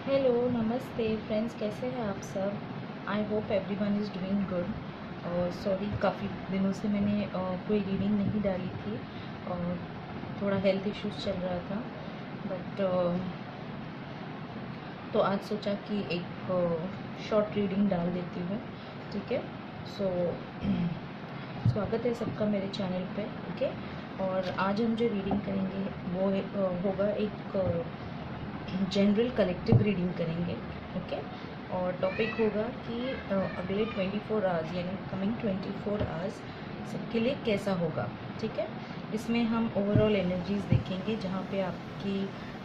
Hello नमस्ते friends, कैसे हैं आप सब। I hope everyone is doing good. और सॉरी, काफ़ी दिनों से मैंने कोई रीडिंग नहीं डाली थी और थोड़ा हेल्थ इश्यूज चल रहा था। बट तो आज सोचा कि एक शॉर्ट रीडिंग डाल देती हूँ। ठीक है। सो स्वागत है सबका मेरे चैनल पे। ओके। और आज हम जो रीडिंग करेंगे वो होगा एक जनरल कलेक्टिव रीडिंग करेंगे। ओके। और टॉपिक होगा कि अगले 24 आवर्स यानी कमिंग 24 आवर्स सबके लिए कैसा होगा। ठीक है। इसमें हम ओवरऑल एनर्जीज देखेंगे, जहाँ पे आपकी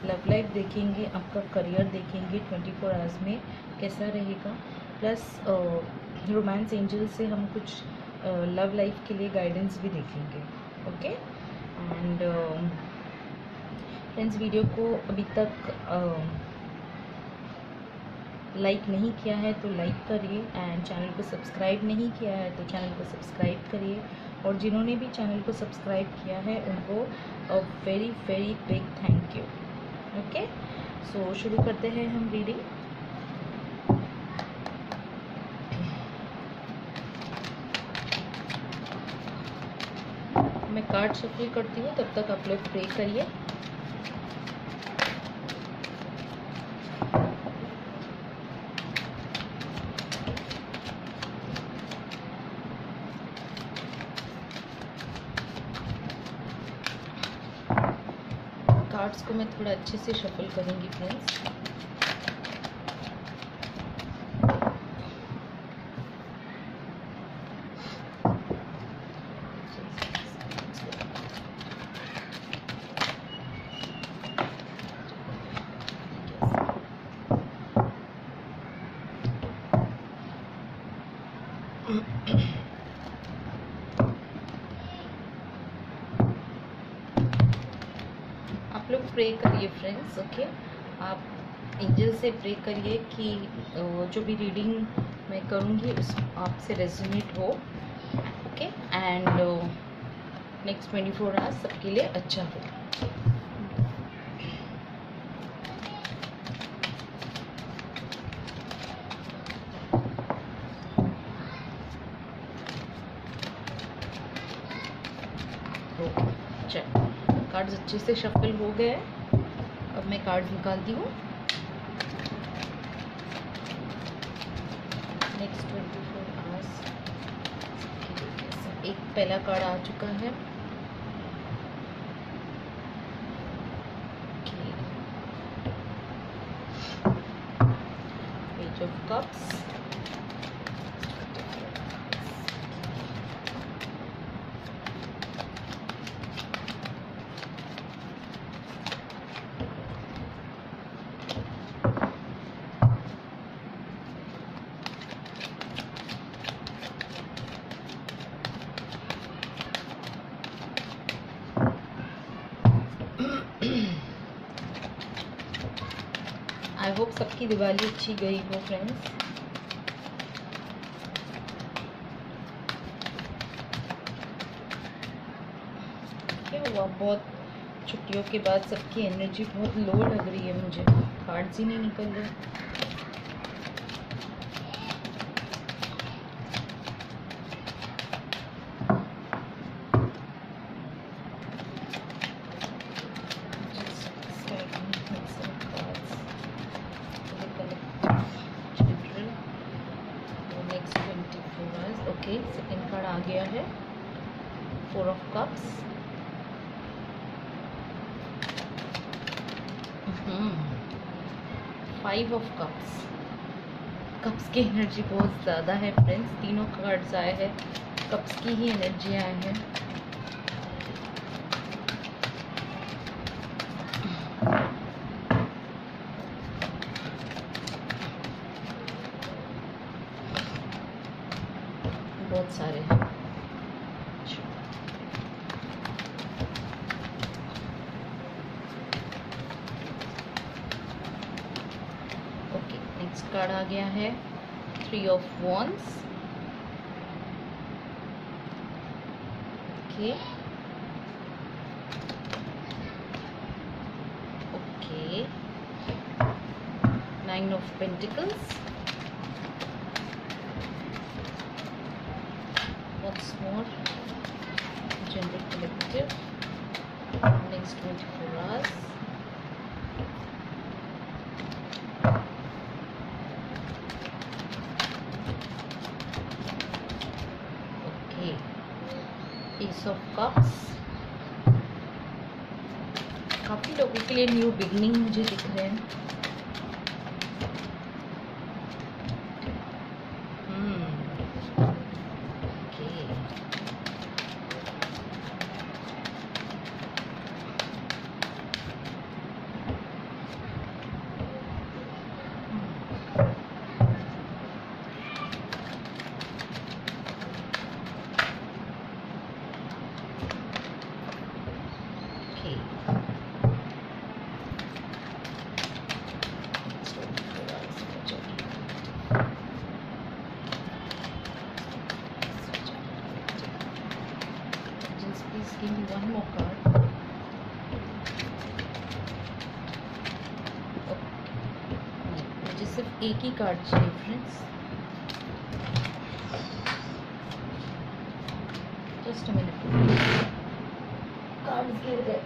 लव लाइफ देखेंगे, आपका करियर देखेंगे 24 आवर्स में कैसा रहेगा, प्लस रोमांस एंजल से हम कुछ लव लाइफ के लिए गाइडेंस भी देखेंगे। ओके। एंड फ्रेंड्स, वीडियो को अभी तक लाइक नहीं किया है तो लाइक करिए, एंड चैनल को सब्सक्राइब नहीं किया है तो चैनल को सब्सक्राइब करिए। और जिन्होंने भी चैनल को सब्सक्राइब किया है उनको very very big thank you. Okay. So शुरू करते हैं हम रीडिंग। मैं कार्ड शफल करती हूँ, तब तक आप लोग प्रे करिए। कार्ड्स को मैं थोड़ा अच्छे से शफल करूँगी फ्रेंड्स। आप लोग प्रे करिए फ्रेंड्स। ओके। आप एंजल से प्रे करिए कि जो भी रीडिंग मैं करूँगी उस आपसे रेजोनेट हो। ओके। एंड नेक्स्ट 24 आवर्स सबके लिए अच्छा हो। चलो, कार्ड्स अच्छे से शफल हो गए। अब मैं कार्ड्स निकालती हूँ। नेक्स्ट 24 आवर्स एक पहला कार्ड आ चुका है। Page of cups, I hope सबकी दिवाली अच्छी गई हो फ्रेंड्स। क्या हुआ, बहुत छुट्टियों के बाद सबकी एनर्जी बहुत लो लग रही है मुझे। कार्ड्स ही नहीं निकल रहे। Next 24 hours. Okay, second card आ गया है, 4 of cups. 5 of cups. Cups की एनर्जी बहुत ज़्यादा है फ्रेंड्स। तीनों कार्ड्स आए हैं, कप्स की ही एनर्जी आए हैं। बहुत सारे हैं। ओके, नेक्स्ट कार्ड आ गया है 3 of wands. Okay okay, Nine of Pentacles. What's more? General collective. Next 24 hours. Okay. Ace of Cups. काफी लोगों के लिए न्यू बिगनिंग मुझे दिख रहे हैं. Please give me one more card. मुझे सिर्फ एक ही कार्ड चाहिए friends. Just a minute. Card गिर गए.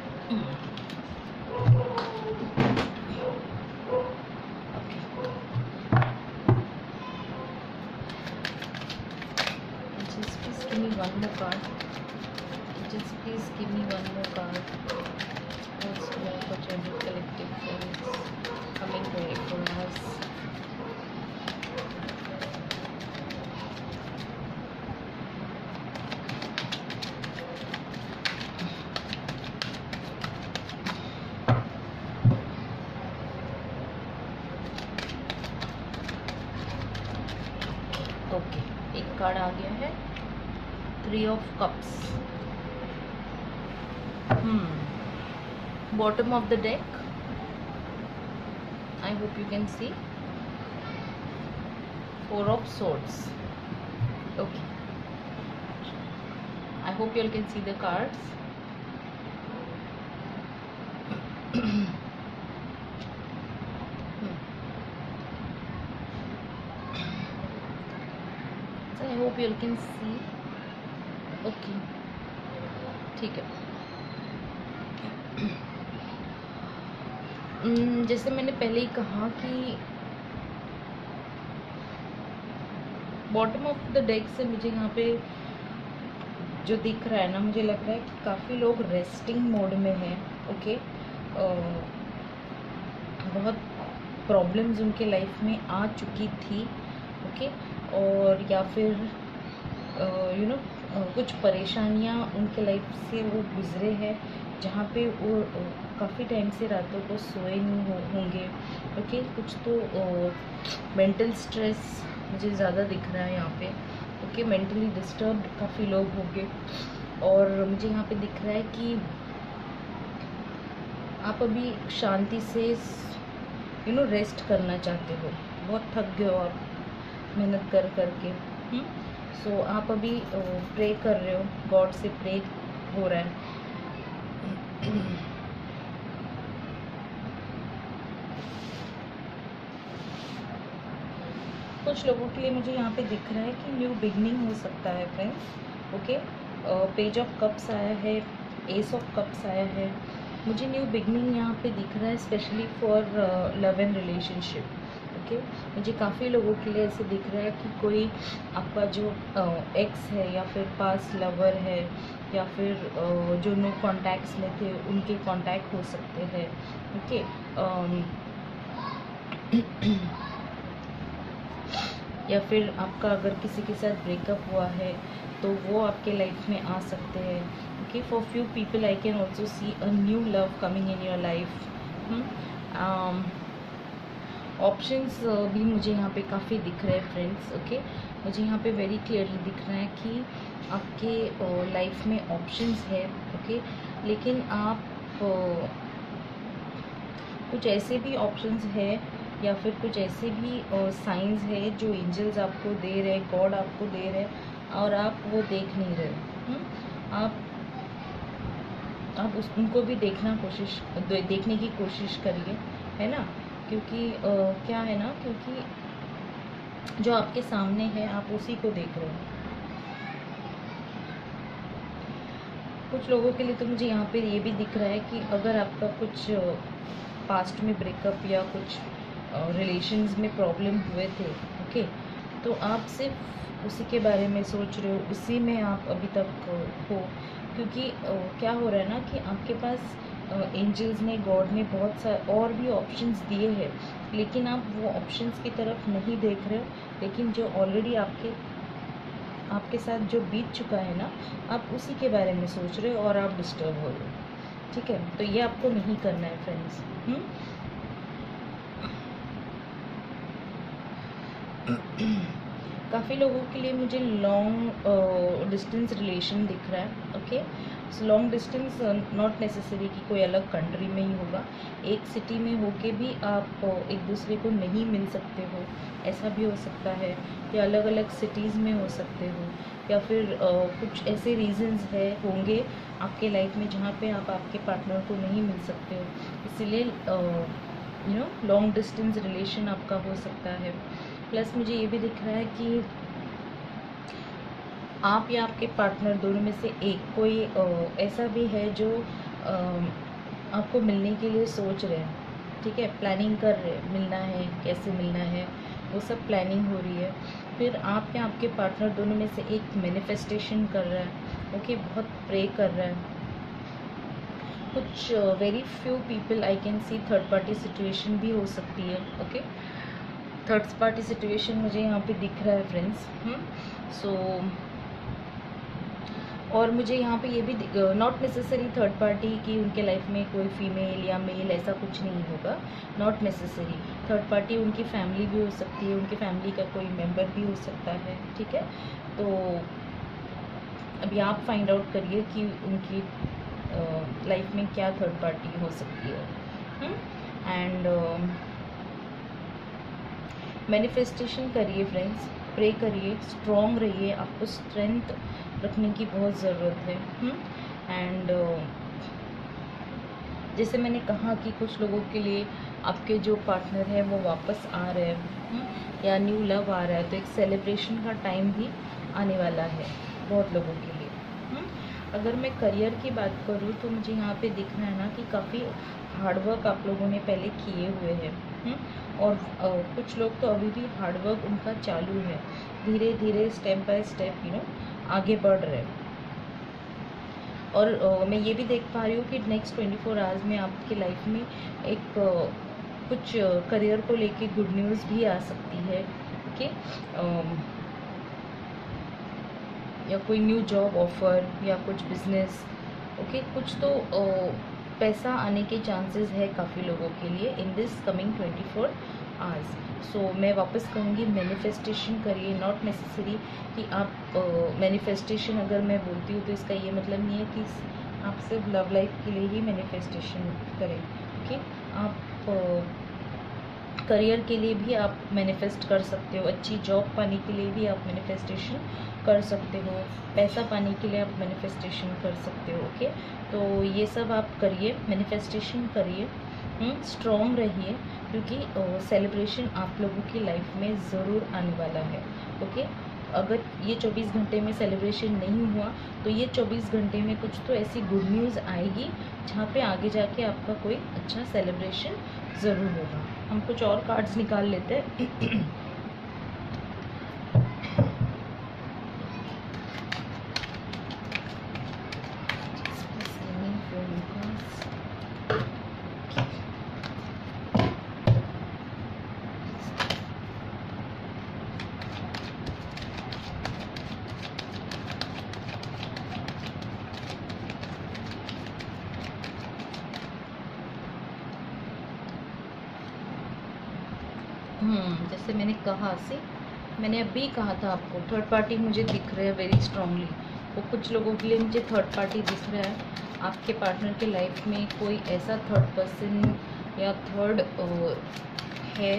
Just please give me one more card. Just please give me one more card. What's more for general collective force coming 24 hours? Okay, एक card आ गया है. 3 of Cups. Bottom of the deck. I hope you can see. 4 of Swords. Okay. I hope you all can see the cards. So I hope you all can see. Okay. ठीक है. जैसे मैंने पहले ही कहा कि बॉटम ऑफ द डेक से मुझे यहाँ पे जो दिख रहा है ना, मुझे लग रहा है कि काफ़ी लोग रेस्टिंग मोड में हैं. ओके. बहुत प्रॉब्लम्स उनके लाइफ में आ चुकी थी. ओके. और या फिर कुछ परेशानियाँ उनके लाइफ से वो गुजरे हैं, जहाँ पे वो काफ़ी टाइम से रातों को सोए नहीं होंगे. ओके. कुछ तो मेंटल स्ट्रेस मुझे ज़्यादा दिख रहा है यहाँ पे. ओके. मेंटली डिस्टर्ब्ड काफ़ी लोग होंगे. और मुझे यहाँ पे दिख रहा है कि आप अभी शांति से रेस्ट करना चाहते हो. बहुत थक गए हो आप मेहनत कर करके. सो आप अभी प्रे कर रहे हो, गॉड से प्रे हो रहा है. कुछ लोगों के लिए मुझे यहाँ पे दिख रहा है कि न्यू बिगनिंग हो सकता है friends. Okay. Page of cups आया है, एस ऑफ कप्स आया है. मुझे न्यू बिगनिंग यहाँ पे दिख रहा है, specially for love and relationship. Okay. मुझे काफ़ी लोगों के लिए ऐसे दिख रहा है कि कोई आपका जो एक्स है या फिर पास लवर है या फिर जो नो कॉन्टैक्ट्स में थे उनके कॉन्टैक्ट हो सकते हैं. ओके. या फिर आपका अगर किसी के साथ ब्रेकअप हुआ है तो वो आपके लाइफ में आ सकते हैं. Okay. For few people I can also see a new love coming in your life. Options भी मुझे यहाँ पे काफ़ी दिख रहे हैं फ्रेंड्स. ओके. मुझे यहाँ पे वेरी क्लियरली दिख रहा है कि आपके लाइफ में ऑप्शंस है. ओके. लेकिन आप कुछ ऐसे भी ऑप्शंस है या फिर कुछ ऐसे भी साइंस है जो एंजल्स आपको दे रहे, गॉड आपको दे रहे, और आप वो देख नहीं रहे. आप उनको भी देखने की कोशिश करिए, है ना. क्योंकि क्या है ना, क्योंकि जो आपके सामने है आप उसी को देख रहे हो। कुछ लोगों के लिए तो मुझे यहाँ पे ये भी दिख रहा है कि अगर आपका कुछ पास्ट में ब्रेकअप या कुछ रिलेशंस में प्रॉब्लम हुए थे, ओके, तो आप सिर्फ उसी के बारे में सोच रहे हो, उसी में आप अभी तक हो। क्योंकि क्या हो रहा है ना कि आपके पास एंजल्स ने, गॉड ने बहुत सारे और भी ऑप्शंस दिए हैं, लेकिन आप वो ऑप्शंस की तरफ नहीं देख रहे हो। लेकिन जो ऑलरेडी आपके साथ जो बीत चुका है ना, आप उसी के बारे में सोच रहे हो और आप डिस्टर्ब हो रहे हो। ठीक है, तो ये आपको नहीं करना है फ्रेंड्स। काफ़ी लोगों के लिए मुझे लॉन्ग डिस्टेंस रिलेशन दिख रहा है। Okay, long distance not necessary कि कोई अलग कंट्री में ही होगा, एक सिटी में होके भी आप एक दूसरे को नहीं मिल सकते हो, ऐसा भी हो सकता है। या अलग अलग सिटीज़ में हो सकते हो, या फिर कुछ ऐसे रीजंस होंगे आपके लाइफ में जहाँ पे आप आपके पार्टनर को नहीं मिल सकते हो, इसीलिए लॉन्ग डिस्टेंस रिलेशन आपका हो सकता है। प्लस मुझे ये भी दिख रहा है कि आप या आपके पार्टनर दोनों में से एक कोई ऐसा भी है जो आपको मिलने के लिए सोच रहे हैं। ठीक है, प्लानिंग कर रहे हैं, मिलना है, कैसे मिलना है, वो सब प्लानिंग हो रही है। फिर आप या आपके पार्टनर दोनों में से एक मैनिफेस्टेशन कर रहा है। ओके, बहुत प्रे कर रहा है। कुछ very few people I can see third party situation भी हो सकती है। ओके, थर्ड पार्टी सिचुएशन मुझे यहाँ पे दिख रहा है फ्रेंड्स। सो और मुझे यहाँ पे ये भी नॉट नेसेसरी थर्ड पार्टी की उनके लाइफ में कोई फीमेल या मेल, ऐसा कुछ नहीं होगा। नॉट नेसेसरी थर्ड पार्टी उनकी फैमिली भी हो सकती है, उनकी फैमिली का कोई मेंबर भी हो सकता है। ठीक है, तो अभी आप फाइंड आउट करिए कि उनकी लाइफ में क्या थर्ड पार्टी हो सकती है। एंड मैनिफेस्टेशन करिए फ्रेंड्स, प्रे करिए, स्ट्रॉन्ग रहिए, आपको स्ट्रेंथ रखने की बहुत ज़रूरत है। एंड जैसे मैंने कहा कि कुछ लोगों के लिए आपके जो पार्टनर है वो वापस आ रहे हैं, या न्यू लव आ रहा है, तो एक सेलिब्रेशन का टाइम भी आने वाला है बहुत लोगों के लिए। अगर मैं करियर की बात करूँ तो मुझे यहाँ पे दिख रहा है ना कि काफ़ी हार्डवर्क आप लोगों ने पहले किए हुए हैं, और कुछ लोग तो अभी भी हार्डवर्क उनका चालू है, धीरे धीरे स्टेप बाय स्टेप आगे बढ़ रहे हैं। और मैं ये भी देख पा रही हूँ कि नेक्स्ट 24 आवर्स में आपकी लाइफ में एक कुछ करियर को लेके गुड न्यूज़ भी आ सकती है। ओके, या कोई न्यू जॉब ऑफर या कुछ बिजनेस। ओके, कुछ तो पैसा आने के चांसेस है काफ़ी लोगों के लिए इन दिस कमिंग 24 आवर्स। सो मैं वापस कहूँगी, मैनिफेस्टेशन करिए। नॉट नेसेसरी कि आप मैनिफेस्टेशन अगर मैं बोलती हूँ तो इसका ये मतलब नहीं है कि आप सिर्फ लव लाइफ के लिए ही मैनिफेस्टेशन करें। ओके, आप करियर के लिए भी आप मैनिफेस्ट कर सकते हो, अच्छी जॉब पाने के लिए भी आप मैनिफेस्टेशन कर सकते हो, पैसा पाने के लिए आप मैनिफेस्टेशन कर सकते हो। ओके, तो ये सब आप करिए, मैनिफेस्टेशन करिए, स्ट्रॉन्ग रहिए, क्योंकि सेलिब्रेशन आप लोगों की लाइफ में ज़रूर आने वाला है। ओके, अगर ये 24 घंटे में सेलिब्रेशन नहीं हुआ तो ये 24 घंटे में कुछ तो ऐसी गुड न्यूज़ आएगी जहाँ पे आगे जाके आपका कोई अच्छा सेलिब्रेशन ज़रूर होगा। हम कुछ और कार्ड्स निकाल लेते हैं। जैसे मैंने अभी कहा था आपको, थर्ड पार्टी मुझे दिख रहा है वेरी स्ट्रांगली। वो कुछ लोगों के लिए मुझे थर्ड पार्टी दिख रहा है। आपके पार्टनर के लाइफ में कोई ऐसा थर्ड पर्सन या थर्ड है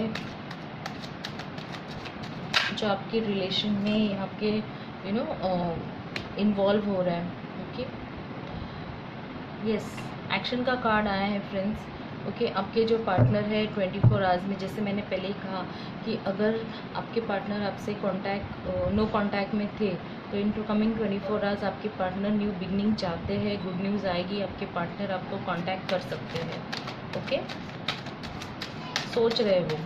जो आपके रिलेशन में आपके इन्वॉल्व हो रहा है। ओके, यस, एक्शन का कार्ड आया है फ्रेंड्स। ओके आपके जो पार्टनर है 24 आवर्स में, जैसे मैंने पहले ही कहा कि अगर आपके पार्टनर आपसे नो कांटेक्ट में थे तो इन टू कमिंग 24 आवर्स आपके पार्टनर न्यू बिगनिंग चाहते हैं, गुड न्यूज़ आएगी, आपके पार्टनर आपको कांटेक्ट कर सकते हैं। ओके सोच रहे वो।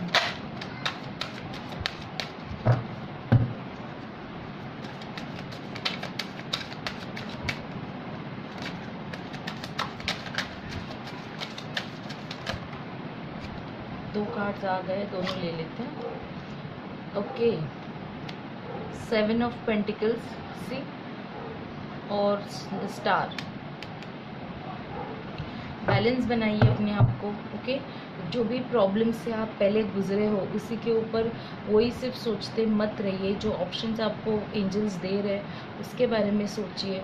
दो कार्ड्स आ गए, दोनों ले लेते हैं। ओके 7 ऑफ पेंटिकल्स सी और स्टार। बैलेंस बनाइए अपने आप को। ओके जो भी प्रॉब्लम से आप पहले गुजरे हो उसी के ऊपर वही सिर्फ सोचते मत रहिए। जो ऑप्शंस आपको एंजल्स दे रहे हैं उसके बारे में सोचिए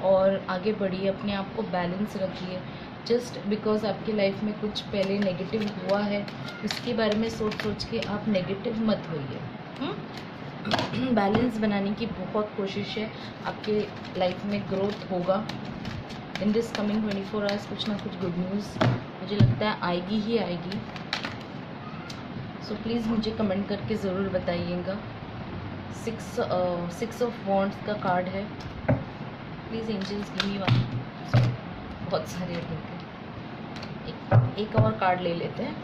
और आगे बढ़िए, अपने आप को बैलेंस रखिए। जस्ट बिकॉज आपकी लाइफ में कुछ पहले नेगेटिव हुआ है उसके बारे में सोच सोच के आप नेगेटिव मत होइए। बैलेंस बनाने की बहुत कोशिश है, आपके लाइफ में ग्रोथ होगा। इन दिस कमिंग 24 आवर्स कुछ ना कुछ गुड न्यूज़ मुझे लगता है आएगी ही आएगी। सो प्लीज़ मुझे कमेंट करके ज़रूर बताइएगा। 6 ऑफ वॉन्ड्स का कार्ड है। Please angels give me one. बहुत सारे हैं, एक और कार्ड ले लेते हैं।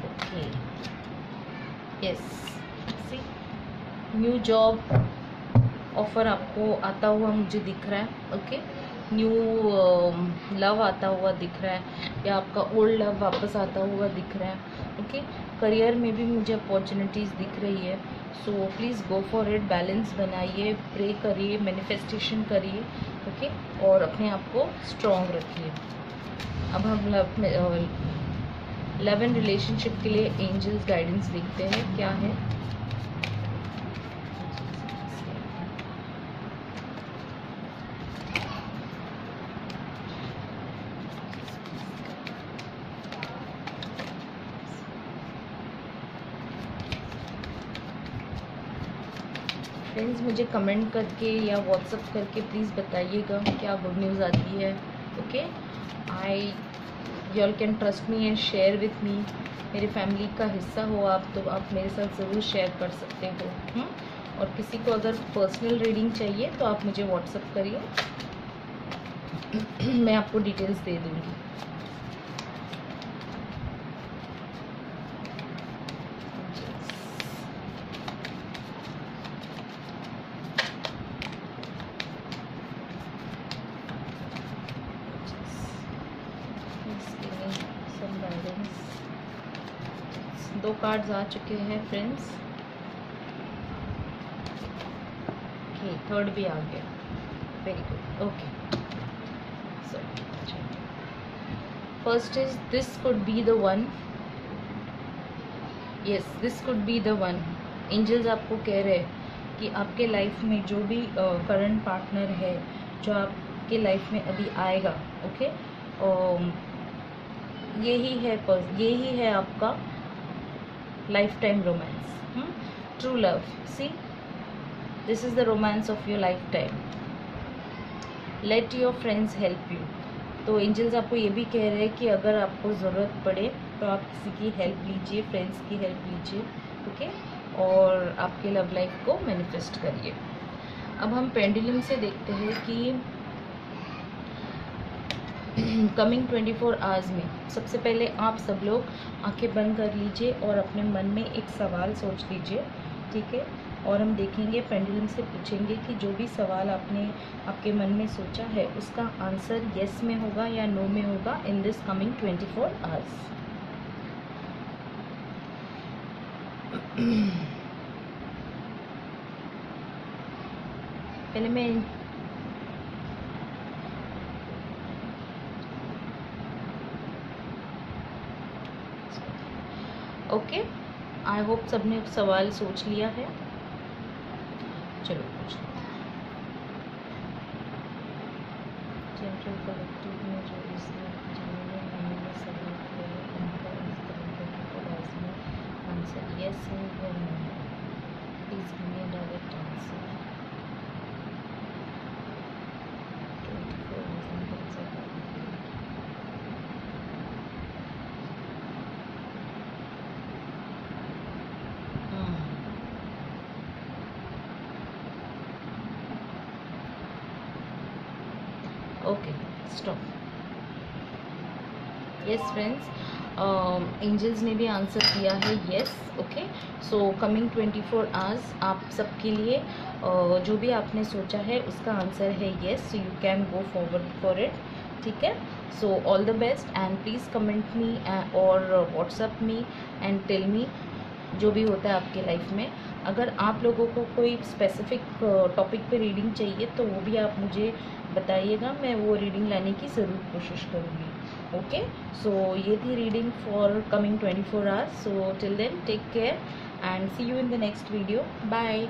Okay yes see new job offer आपको आता हुआ मुझे दिख रहा है। ओके न्यू लव आता हुआ दिख रहा है या आपका ओल्ड लव वापस आता हुआ दिख रहा है। ओके करियर में भी मुझे अपॉर्चुनिटीज़ दिख रही है। So please go for it. Balance बनाइए, प्रे करिए, मैनिफेस्टेशन करिए। ओके और अपने आप को स्ट्रॉन्ग रखिए। अब हम लव एंड रिलेशनशिप के लिए एंजल्स गाइडेंस देखते हैं क्या है। फ्रेंड्स मुझे कमेंट करके या व्हाट्सअप करके प्लीज़ बताइएगा क्या गुड न्यूज़ आती है। Okay you all can trust me and share with me. मेरे फैमिली का हिस्सा हो आप तो आप मेरे साथ ज़रूर शेयर कर सकते हो। और किसी को अगर पर्सनल रीडिंग चाहिए तो आप मुझे व्हाट्सअप करिए, मैं आपको डिटेल्स दे दूँगी। दो कार्ड्स आ चुके हैं फ्रेंड्स। ओके थर्ड भी आ गया, very good. Okay so first is this could be the one. Yes this could be the one. Angels आपको कह रहे हैं कि आपके लाइफ में जो भी करंट पार्टनर है जो आपके लाइफ में अभी आएगा, ओके यही है आपका life time romance, true love. See this is the romance of your life time. Let your friends help you. तो एंजल्स आपको ये भी कह रहे हैं कि अगर आपको ज़रूरत पड़े तो आप किसी की हेल्प लीजिए, फ्रेंड्स की हेल्प लीजिए। ओके और आपके लव लाइफ को मैनिफेस्ट करिए। अब हम पेंडुलम से देखते हैं कि कमिंग 24 आवर्स में सबसे पहले आप सब लोग आंखें बंद कर लीजिए और अपने मन में एक सवाल सोच लीजिए, ठीक है। और हम देखेंगे पेंडुलम से पूछेंगे कि जो भी सवाल आपने आपके मन में सोचा है उसका आंसर येस में होगा या नो में होगा इन दिस कमिंग 24 आवर्स। पहले मैं ओके आई होप सबने सवाल सोच लिया है। चलो पूछ जनरल कलेक्टिव में जो इसने मेरे सवाल है उनका इस तरह के लाजमी आंसर यस है या नो है। Please give me direct answer. 24 answer. Okay stop. Yes friends, angels ने भी आंसर दिया है yes. Okay, so coming 24 hours आप सबके लिए जो भी आपने सोचा है उसका आंसर है yes, so you can go forward for it. ठीक है, so all the best and please comment me और WhatsApp me and tell me जो भी होता है आपके लाइफ में। अगर आप लोगों को कोई स्पेसिफिक टॉपिक पे रीडिंग चाहिए तो वो भी आप मुझे बताइएगा, मैं वो रीडिंग लाने की ज़रूर कोशिश करूँगी। ओके, सो ये थी reading for coming 24 hours. So till then take care and see you in the next video. Bye.